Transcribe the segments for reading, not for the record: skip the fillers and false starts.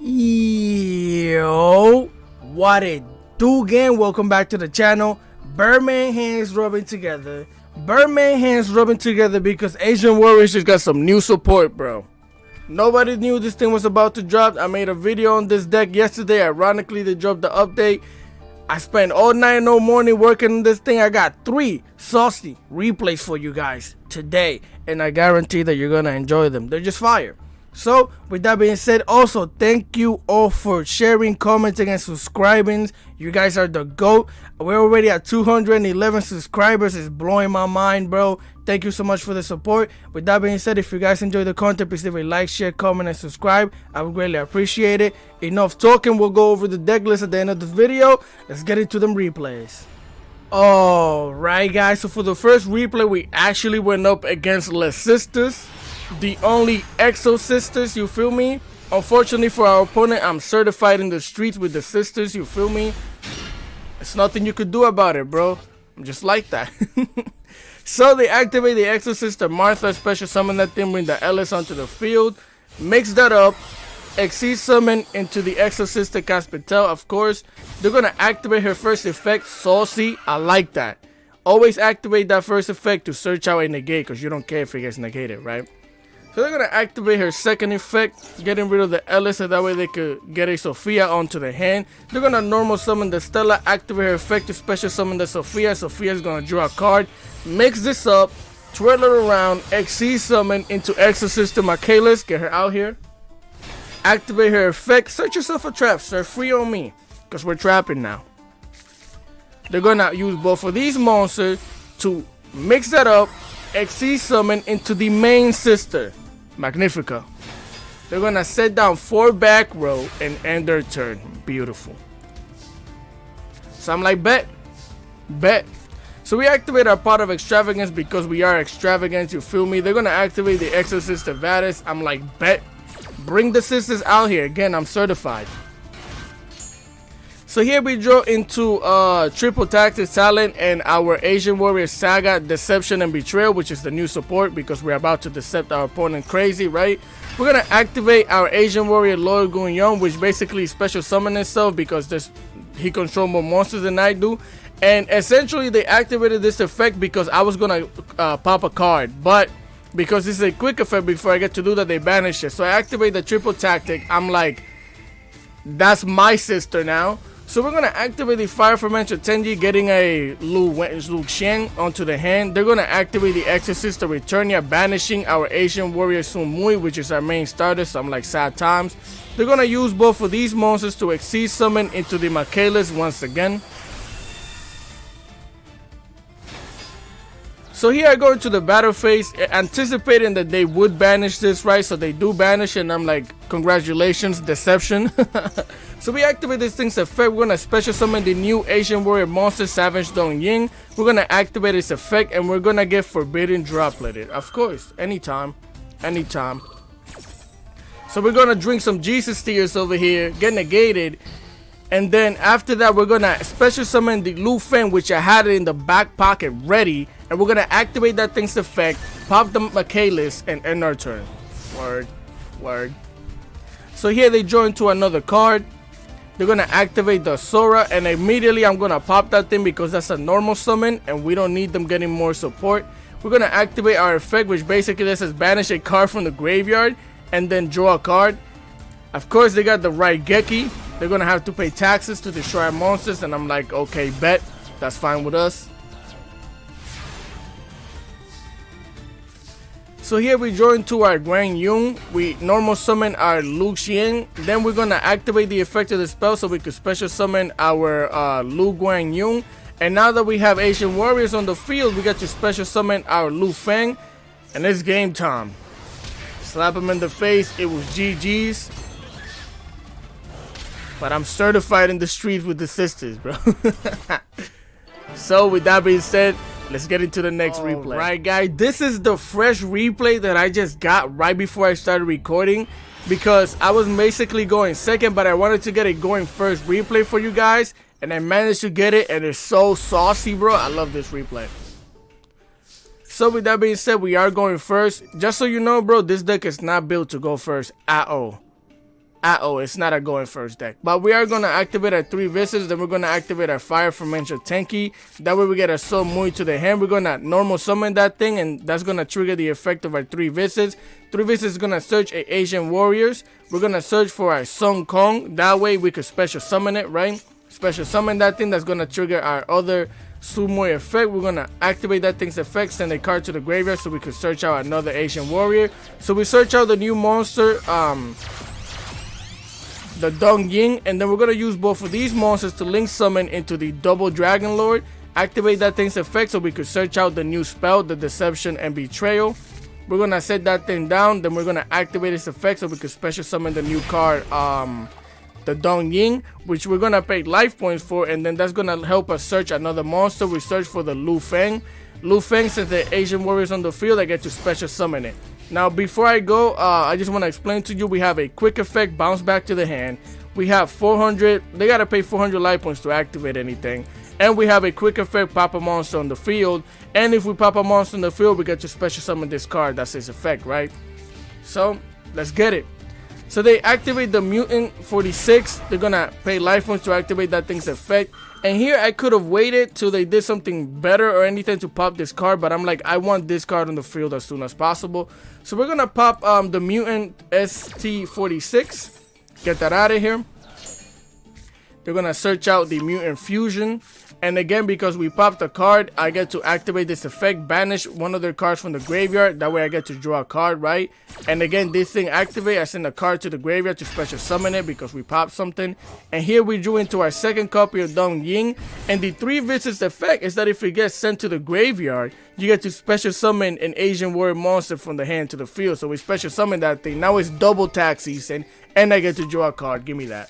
Yo, what it do again? Welcome back to the channel. Birdman hands rubbing together. Birdman hands rubbing together because Asian Warriors just got some new support, bro. Nobody knew this thing was about to drop. I made a video on this deck yesterday. Ironically, they dropped the update. I spent all night and all morning working on this thing. I got 3 saucy replays for you guys today, and I guarantee that you're gonna enjoy them. They're just fire. So with that being said, also thank you all for sharing, commenting, and subscribing. You guys are the GOAT. We're already at 211 subscribers. It's blowing my mind, bro. Thank you so much for the support. With that being said, if you guys enjoy the content, please leave a like, share, comment, and subscribe. I would greatly appreciate it. Enough talking. We'll go over the deck list at the end of this video. Let's get into them replays. Alright guys, so for the first replay, we actually went up against Exosisters, the only Exosisters, you feel me? Unfortunately for our opponent, I'm certified in the streets with the sisters, you feel me? There's nothing you could do about it, bro. I'm just like that. So they activate the Exosister Martha, special summon that thing, bring the Ellis onto the field, mix that up, Exceed summon into the Exosister Caspitel, of course. They're gonna activate her first effect, Saucy. I like that. Always activate that first effect to search out a negate, because you don't care if it gets negated, right? So they're gonna activate her second effect, getting rid of the Ellis, so that way they could get a Sophia onto the hand. They're gonna normal summon the Stella, activate her effect to special summon the Sophia. Sophia's gonna draw a card, mix this up, twirl her around, Exceed summon into Exosister Michaelis, get her out here. Activate her effect, search yourself a trap, sir, free on me, because we're trapping now. They're gonna use both of these monsters to mix that up, Exceed summon into the main sister, Magnifica. They're gonna set down 4 back row and end their turn. Beautiful. So I'm like, bet. So we activate our pot of extravagance because we are extravagant, you feel me? They're gonna activate the Exosister Vadis. I'm like, bet. Bring the sisters out here. Again, I'm certified. So here we draw into Triple Tactics Talent and our Asian Warrior Saga, Deception and Betrayal, which is the new support because we're about to decept our opponent crazy, right? We're going to activate our Asian Warrior Lord Gunyong, which basically special summon itself because he controls more monsters than I do. And essentially they activated this effect because I was going to pop a card, but because this is a quick effect, before I get to do that, they banish it. So I activate the Triple Tactic. I'm like, that's my sister now. So we're going to activate the Fire Fermenter Tenji, getting a Lu Xian onto the hand. They're going to activate the Exosister Returnia, banishing our Asian Warrior Sun Mui, which is our main starter. So I'm like, sad times. They're going to use both of these monsters to Exceed summon into the Michaelis once again. So here I go into the battle phase, anticipating that they would banish this, right? So they do banish, and I'm like, congratulations, Deception. So we activate this thing's effect. We're going to special summon the new Asian Warrior monster, Savage Dong Ying. We're going to activate its effect, and we're going to get Forbidden Droplet. Of course, anytime. So we're going to drink some Jesus tears over here, get negated. And then after that, we're going to special summon the Lu Feng, which I had it in the back pocket ready. And we're going to activate that thing's effect, pop the Michaelis, and end our turn. Word. So here they draw into another card. They're going to activate the Sora. And immediately I'm going to pop that thing because that's a normal summon. And we don't need them getting more support. We're going to activate our effect, which basically lets us banish a card from the graveyard. And then draw a card. Of course, they got the right Geki. They're going to have to pay taxes to destroy our monsters. And I'm like, okay, bet. That's fine with us. So here we draw into our Guan Yung. We normal summon our Lu Xian. Then we're going to activate the effect of the spell so we can special summon our Lu Guan Yung. And now that we have Asian Warriors on the field, we get to special summon our Lu Feng. And it's game time. Slap him in the face. It was GG's. But I'm certified in the streets with the sisters, bro. So with that being said, let's get into the next replay. Right, guys, this is the fresh replay that I just got right before I started recording, because I was basically going second, but I wanted to get a going first replay for you guys, and I managed to get it, and it's so saucy, bro. I love this replay. So with that being said, we are going first. Just so you know, bro, this deck is not built to go first at all. at all. It's not a going first deck. But we are going to activate our 3 visits. Then we're going to activate our Fire Fermentor Tenki. That way we get a Soul Mui to the hand. We're going to normal summon that thing. And that's going to trigger the effect of our 3 visits. 3 visits is going to search a Asian Warriors. We're going to search for our Sung Kong. That way we could special summon it, right? Special summon that thing. That's going to trigger our other Sumoi effect. We're gonna activate that thing's effect, send a card to the graveyard so we could search out another Asian Warrior. So we search out the new monster, the Dong Ying, and then we're gonna use both of these monsters to link summon into the double Dragon Lord. Activate that thing's effect so we could search out the new spell, the Deception and Betrayal. We're gonna set that thing down. Then we're gonna activate its effect so we could special summon the new card, the Dong Ying, which we're gonna pay life points for, and then that's gonna help us search another monster. We search for the Lu Feng. Lu Feng, since the Asian Warriors on the field, I get to special summon it. Now before I go, I just want to explain to you, we have a quick effect, bounce back to the hand. We have 400, they gotta pay 400 life points to activate anything. And we have a quick effect, pop a monster on the field. And if we pop a monster on the field, we get to special summon this card. That's its effect, right? So let's get it. So they activate the Mutant 46. They're gonna pay life points to activate that thing's effect. And here I could have waited till they did something better or anything to pop this card, but I'm like, I want this card on the field as soon as possible. So we're gonna pop the Mutant ST46. Get that out of here. They're gonna search out the Mutant Fusion. And again, because we popped a card, I get to activate this effect, banish one of their cards from the graveyard. That way I get to draw a card, right? And again, this thing activate, I send a card to the graveyard to special summon it because we popped something. And here we drew into our second copy of Dong Ying. And the 3 visits effect is that if it gets sent to the graveyard, you get to special summon an Asian Warrior monster from the hand to the field. So we special summon that thing. Now it's double tax season, and I get to draw a card. Give me that.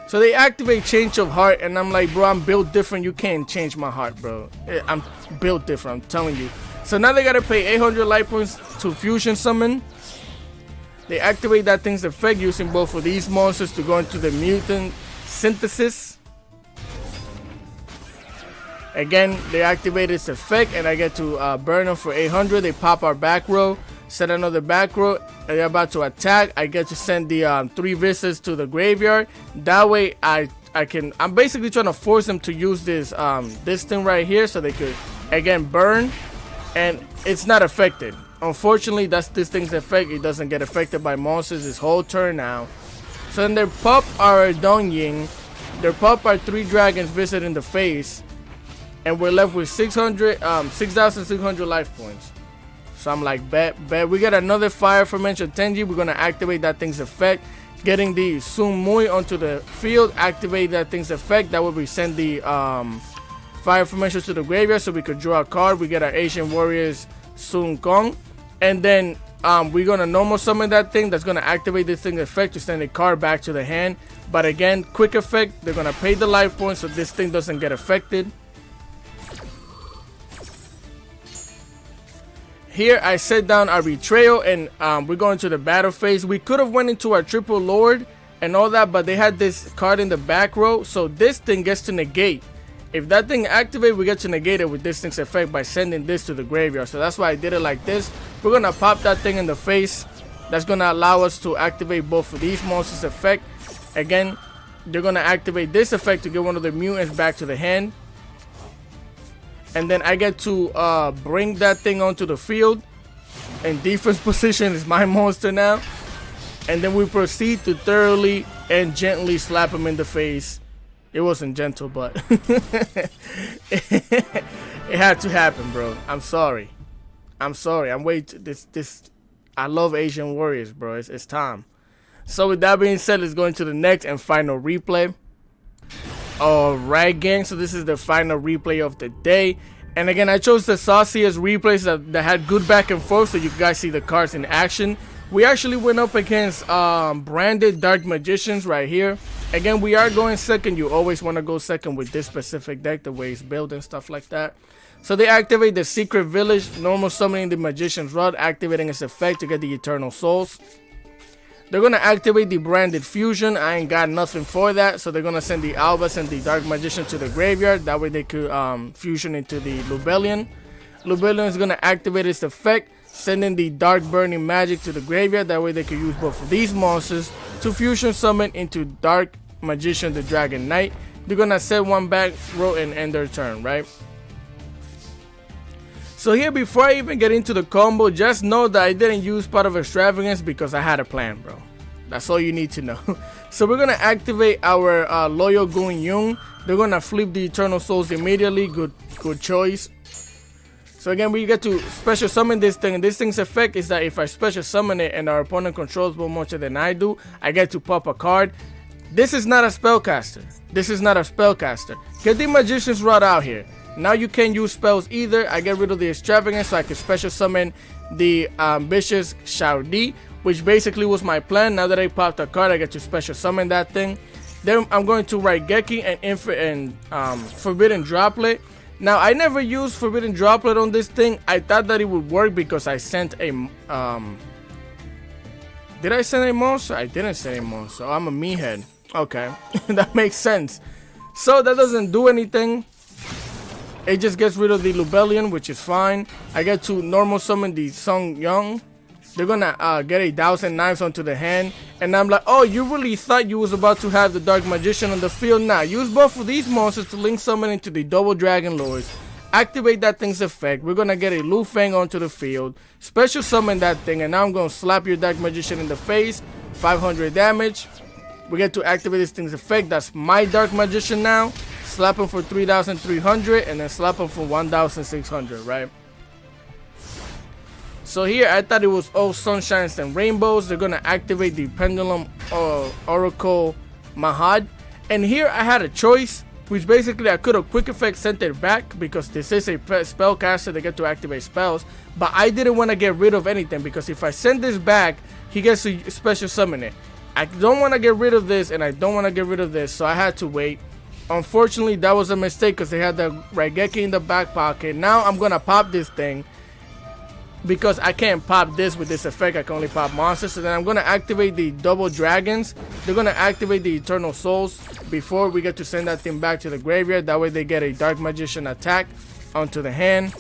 So they activate Change of Heart, and I'm like, bro, I'm built different. You can't change my heart, bro. I'm built different, I'm telling you. So now they gotta pay 800 life points to Fusion Summon. They activate that thing's effect using both of these monsters to go into the Mutant Synthesis. Again, they activate its effect, and I get to burn them for 800. They pop our back row. Set another back row, and they're about to attack. I get to send the 3 visits to the graveyard. That way I'm basically trying to force them to use this this thing right here so they could again burn, and it's not affected. Unfortunately, that's this thing's effect. It doesn't get affected by monsters this whole turn now. So then they pop our Dong Ying, they pop our 3 dragons visit in the face, and we're left with 6,600 life points. So I'm like, bet. We get another Fire Fermentor Tenji. We're going to activate that thing's effect. Getting the Sun Mui onto the field. Activate that thing's effect. That way we send the Fire Fermentor to the graveyard so we could draw a card. We get our Asian Warriors Sun Kong. And then we're going to normal summon that thing. That's going to activate this thing's effect to send a card back to the hand. But again, quick effect. They're going to pay the life points so this thing doesn't get affected. Here I set down our Betrayal, and we're going to the battle phase. We could have went into our Triple Lord and all that, but they had this card in the back row, so this thing gets to negate. If that thing activates, we get to negate it with this thing's effect by sending this to the graveyard. So that's why I did it like this. We're gonna pop that thing in the face. That's gonna allow us to activate both of these monsters' effect. Again, they're gonna activate this effect to get one of the mutants back to the hand. And then I get to bring that thing onto the field. In defense position is my monster now. And then we proceed to thoroughly and gently slap him in the face. It wasn't gentle, but it had to happen, bro. I'm sorry. I'm way too, I love Asian Warriors, bro. It's time. So with that being said, let's go into the next and final replay. Alright, gang, so this is the final replay of the day. And again, I chose the sauciest replays that had good back and forth so you guys see the cards in action. We actually went up against branded Dark Magicians right here. Again, we are going second. You always want to go second with this specific deck, the way it's built and stuff like that. So they activate the Secret Village, normal summoning the Magician's Rod, activating its effect to get the Eternal Souls. They're going to activate the Branded Fusion. I ain't got nothing for that. So they're going to send the Albus and the Dark Magician to the graveyard. That way they could fusion into the Lubellion. Lubellion is going to activate its effect. sending the Dark Burning Magic to the graveyard. That way they can use both of these monsters to fusion summon into Dark Magician the Dragon Knight. They're gonna set one back row and end their turn, right? So here, before I even get into the combo, just know that I didn't use part of Extravagance because I had a plan, bro. That's all you need to know. So we're gonna activate our Loyal Goon Yung. They're gonna flip the Eternal Souls immediately. Good choice. So again, we get to special summon this thing, and this thing's effect is that if I special summon it and our opponent controls more monster than I do, I get to pop a card. This is not a spellcaster. This is not a spellcaster. Get the Magician's Rod out here. Now you can't use spells either. I get rid of the Extravagance so I can special summon the Ambitious Shaudi, which basically was my plan. Now that I popped a card, I get to special summon that thing. Then I'm going to Raigeki and Forbidden Droplet. Now I never used Forbidden Droplet on this thing. I thought that it would work because I sent a did I send a monster? I didn't send a monster. I'm a meathead. Okay. That makes sense. So that doesn't do anything. It just gets rid of the Lubellion, which is fine. I get to normal summon the Sung Young. They're gonna get 1,000 knives onto the hand. And I'm like, oh, you really thought you was about to have the Dark Magician on the field? Now, use both of these monsters to link summon into the Double Dragon Lords. Activate that thing's effect. We're gonna get a Lu Fang onto the field. Special summon that thing. And now I'm gonna slap your Dark Magician in the face. 500 damage. We get to activate this thing's effect. That's my Dark Magician now. Slap him for 3,300 and then slap him for 1,600, right? So here I thought it was all sunshines and rainbows. They're gonna activate the Pendulum Oracle Mahad. And here I had a choice, which basically I could have quick effect sent it back because this is a spellcaster. They get to activate spells. But I didn't want to get rid of anything because if I send this back, he gets to special summon it. I don't want to get rid of this and I don't want to get rid of this, so I had to wait. Unfortunately, that was a mistake because they had the Raigeki in the back pocket. Now I'm gonna pop this thing because I can't pop this with this effect. I can only pop monsters. So then I'm gonna activate the Double Dragons. They're gonna activate the Eternal Souls before we get to send that thing back to the graveyard. That way they get a Dark Magician attack onto the hand.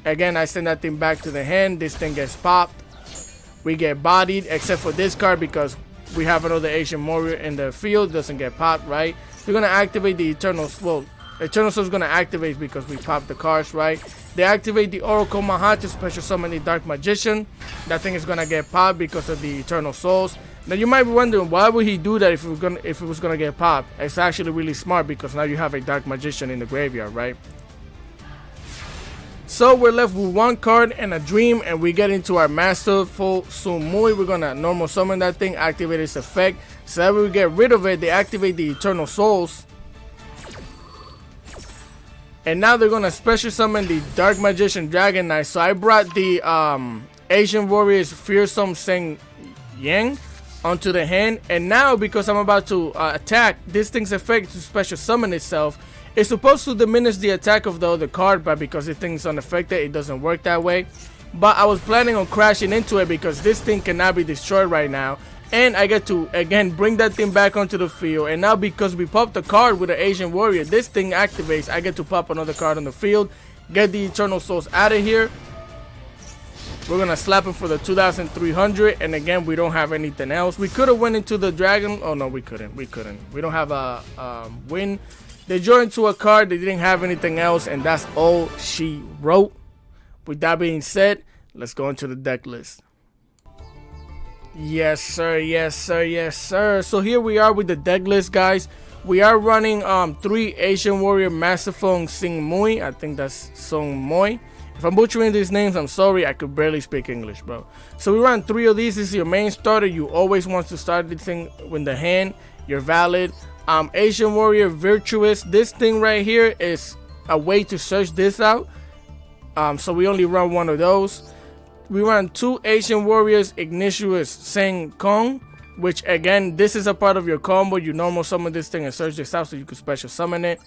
Again, I send that thing back to the hand. This thing gets popped. We get bodied except for this card because we have another Asian warrior in the field. Doesn't get popped, right? We're gonna activate the Eternal Soul. Eternal Soul is gonna activate because we popped the cards, right? They activate the Oracle Mahad to special summon the Dark Magician. That thing is gonna get popped because of the Eternal Souls. Now you might be wondering why would he do that if it was gonna get popped. It's actually really smart because now you have a Dark Magician in the graveyard, right? So we're left with one card and a dream, and we get into our Masterful Sumui. We're gonna normal summon that thing, activate its effect. So that we get rid of it, they activate the Eternal Souls. And now they're gonna special summon the Dark Magician Dragon Knight. So I brought the Asian Warriors Fearsome Seng Yang onto the hand. And now because I'm about to attack, this thing's effect to special summon itself. It's supposed to diminish the attack of the other card, but because the thing's unaffected, it doesn't work that way. But I was planning on crashing into it because this thing cannot be destroyed right now. And I get to, again, bring that thing back onto the field. And now because we popped the card with the Asian Warrior, this thing activates. I get to pop another card on the field. Get the Eternal Souls out of here. We're going to slap him for the 2,300. And again, we don't have anything else. We could have went into the Dragon. Oh, no, we couldn't. We don't have a win. They drew into a card. They didn't have anything else. And that's all she wrote. With that being said, let's go into the deck list. Yes, sir. Yes, sir. Yes, sir. So here we are with the deck list, guys. We are running 3 Asian Warrior Masterful Sing Mui. I think that's Sung Moi. If I'm butchering these names, I'm sorry. I could barely speak English, bro. So we run 3 of these. This is your main starter. You always want to start the thing with the hand. You're valid. Asian Warrior Virtuous. This thing right here is a way to search this out. So we only run 1 of those. We run 2 Asian Warriors Ignitious Seng Kong, which again, this is a part of your combo. You normal summon this thing and search this out so you can special summon it.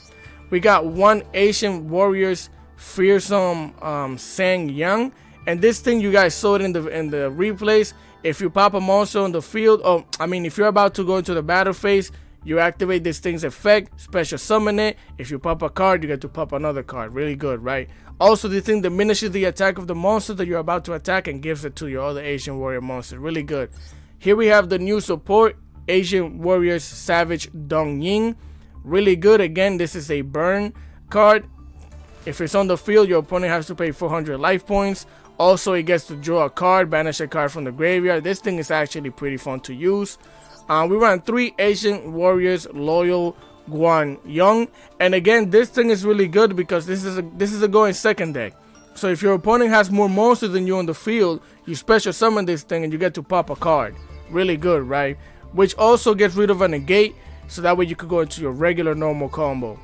We got 1 Asian Warriors Fearsome Sang Young, and this thing you guys saw it in the replays. If you pop a monster on the field, if you're about to go into the battle phase, You activate this thing's effect, special summon it. If you pop a card, you get to pop another card. Really good, right? Also, this thing diminishes the attack of the monster that you're about to attack and gives it to your other Asian warrior monster. Really good. Here we have the new support, Asian Warriors Savage Dong Ying. Really good. Again, this is a burn card. If it's on the field, your opponent has to pay 400 life points. Also, it gets to draw a card, banish a card from the graveyard. This thing is actually pretty fun to use. We run 3 Asian Warriors Loyal Guan Young, and again, this thing is really good because this is a going second deck. So if your opponent has more monsters than you on the field, you special summon this thing and you get to pop a card. Really good, right? Which also gets rid of a negate, so that way you could go into your regular normal combo.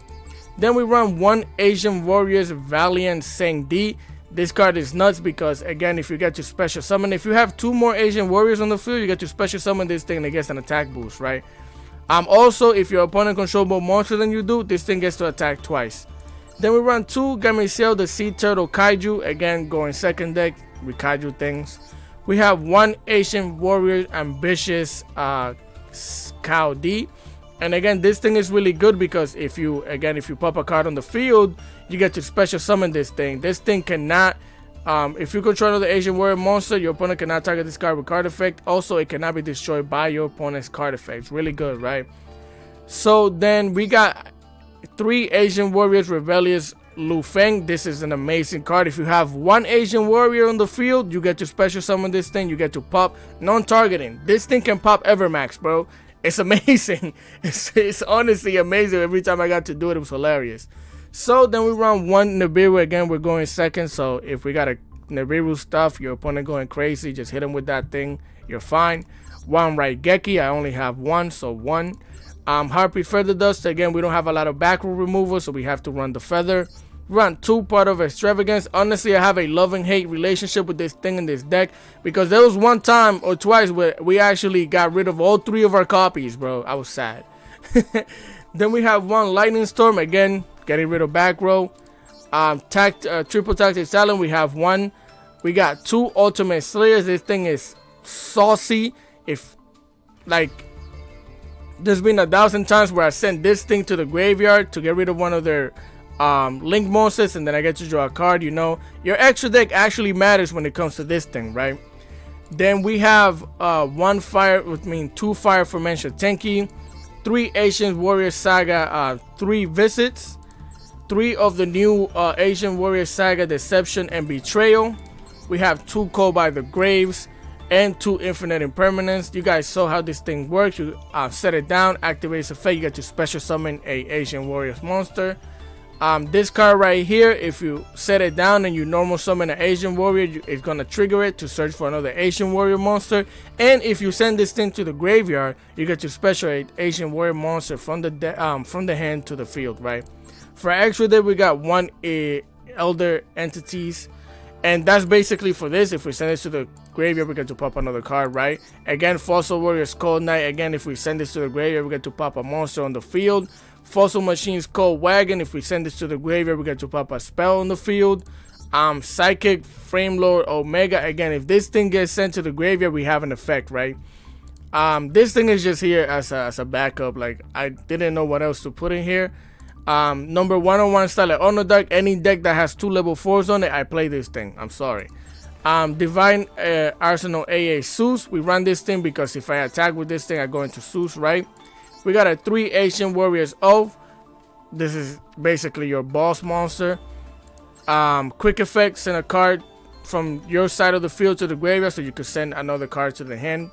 Then we run 1 Asian Warriors Valiant Sang Di. This card is nuts because, again, if you get to special summon, if you have 2 more Asian Warriors on the field, you get to special summon this thing and it gets an attack boost, right? Also, if your opponent controls more monsters than you do, this thing gets to attack twice. Then we run 2 Gameciel the Sea Turtle Kaiju, again going second deck with Kaiju things. We have 1 Asian Warrior Ambitious Cow D. And again, this thing is really good because if you pop a card on the field, you get to special summon this thing. This thing cannot, if you control another Asian warrior monster, your opponent cannot target this card with card effect. Also, it cannot be destroyed by your opponent's card effects. Really good, right? So then we got 3 Asian Warriors Rebellious Lu Feng. This is an amazing card. If you have 1 Asian warrior on the field, you get to special summon this thing. You get to pop non-targeting. This thing can pop Evermax, bro. It's amazing. It's honestly amazing. Every time I got to do it, it was hilarious. So then we run 1 Nibiru. Again, we're going second. So if we got a Nibiru stuff, your opponent going crazy, just hit him with that thing. You're fine. 1 Raigeki. I only have 1, so 1. Harpy Feather Dust. Again, we don't have a lot of back row removal, so we have to run the feather. Run 2 Part of Extravagance. Honestly, I have a love-and-hate relationship with this thing in this deck because there was one time or twice where we actually got rid of all 3 of our copies, bro. I was sad. Then we have 1 Lightning Storm. Again, getting rid of back row. Triple Tactic Talent. We have 1. We got 2 Ultimate Slayers. This thing is saucy. If, like, there's been 1,000 times where I sent this thing to the graveyard to get rid of one of their link monsters, and then I get to draw a card. You know, your extra deck actually matters when it comes to this thing, right? Then we have 2 Fire Fermentia Tenki, 3 Asian Warrior Saga 3 Visits, 3 of the new Asian Warrior Saga Deception and Betrayal. We have 2 Call by the Graves and 2 Infinite Impermanence. You guys saw how this thing works. You set it down, activate its effect, you get to special summon a Asian Warriors monster. This card right here, if you set it down and you normal summon an Asian warrior, it's gonna trigger it to search for another Asian warrior monster. And if you send this thing to the graveyard, you get to special a Asian warrior monster from the hand to the field, right? For extra deck, we got 1 Elder Entities, and that's basically for this. If we send this to the graveyard, we get to pop another card, right? Again, Fossil Warriors Cold Knight. Again, if we send this to the graveyard, we get to pop a monster on the field. Fossil Machines Cold Wagon. If we send this to the graveyard, we get to pop a spell on the field. Psychic Frame Lord Omega. Again, if this thing gets sent to the graveyard, we have an effect, right? This thing is just here as a backup. Like, I didn't know what else to put in here. Number 101 style at Underdark. Any deck that has 2 level 4s on it, I play this thing. I'm sorry. Divine Arsenal AA Zeus. We run this thing because if I attack with this thing, I go into Zeus, right? We got a 3 Asian Warriors Oath. This is basically your boss monster. Quick effect, send a card from your side of the field to the graveyard so you can send another card to the hand.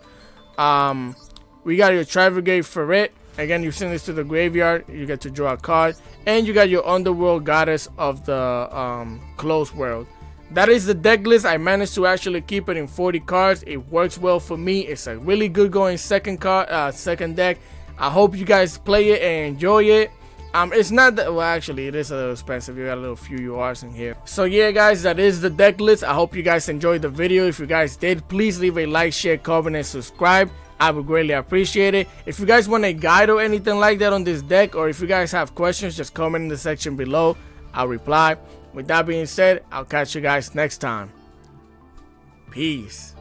We got your Tribrigade Ferret. Again, you send this to the graveyard, you get to draw a card. And you got your Underworld Goddess of the Closed World. That is the deck list. I managed to actually keep it in 40 cards. It works well for me. It's a really good going second deck. I hope you guys play it and enjoy it. It's not that, well, actually it is a little expensive. You got a little few URs in here. So yeah, guys, that is the deck list. I hope you guys enjoyed the video. If you guys did, please leave a like, share, comment, and subscribe. I would greatly appreciate it. If you guys want a guide or anything like that on this deck, or if you guys have questions, just comment in the section below. I'll reply. With that being said, I'll catch you guys next time. Peace.